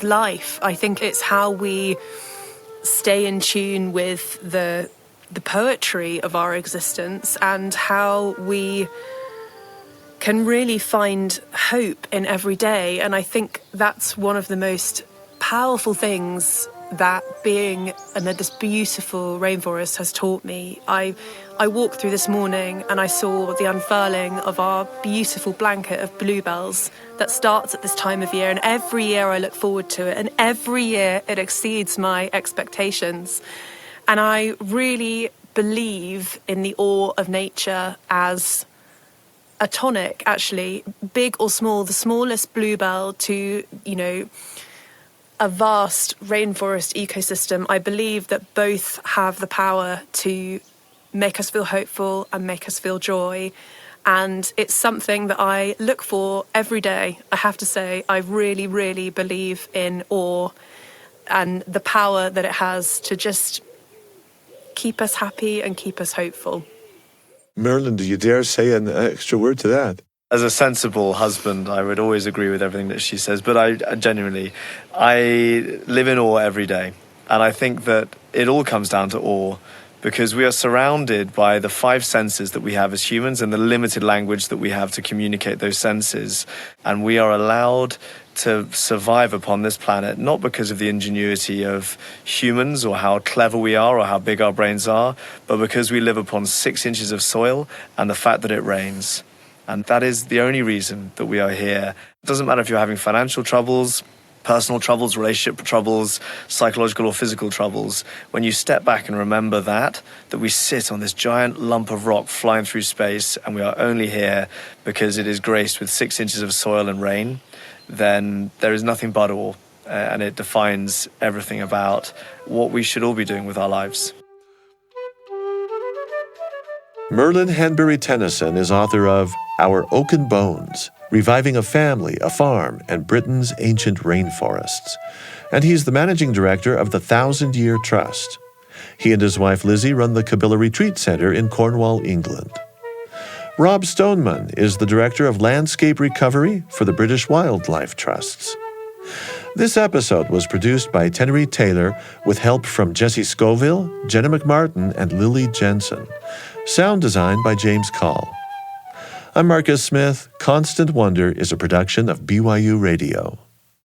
life. I think it's how we stay in tune with the poetry of our existence and how we can really find hope in every day. And I think that's one of the most powerful things that being in this beautiful rainforest has taught me. I walked through this morning and I saw the unfurling of our beautiful blanket of bluebells that starts at this time of year, and every year I look forward to it, and every year it exceeds my expectations. And I really believe in the awe of nature as a tonic, actually, big or small, the smallest bluebell to, a vast rainforest ecosystem. I believe that both have the power to make us feel hopeful and make us feel joy. And it's something that I look for every day. I have to say, I really, really believe in awe and the power that it has to just keep us happy and keep us hopeful. Merlin, do you dare say an extra word to that? As a sensible husband, I would always agree with everything that she says, but I genuinely live in awe every day. And I think that it all comes down to awe because we are surrounded by the 5 senses that we have as humans and the limited language that we have to communicate those senses. And we are allowed to survive upon this planet, not because of the ingenuity of humans or how clever we are or how big our brains are, but because we live upon 6 inches of soil and the fact that it rains. And that is the only reason that we are here. It doesn't matter if you're having financial troubles, personal troubles, relationship troubles, psychological or physical troubles. When you step back and remember that we sit on this giant lump of rock flying through space and we are only here because it is graced with 6 inches of soil and rain, then there is nothing but awe. And it defines everything about what we should all be doing with our lives. Merlin Hanbury-Tenison is author of Our Oaken Bones, reviving a family, a farm, and Britain's ancient rainforests. And he's the managing director of the 1,000-Year Trust. He and his wife Lizzie run the Cabilla Retreat Centre in Cornwall, England. Rob Stoneman is the director of landscape recovery for the British Wildlife Trusts. This episode was produced by Tenery Taylor with help from Jesse Scoville, Jenna McMartin, and Lily Jensen. Sound design by James Call. I'm Marcus Smith. Constant Wonder is a production of BYU Radio.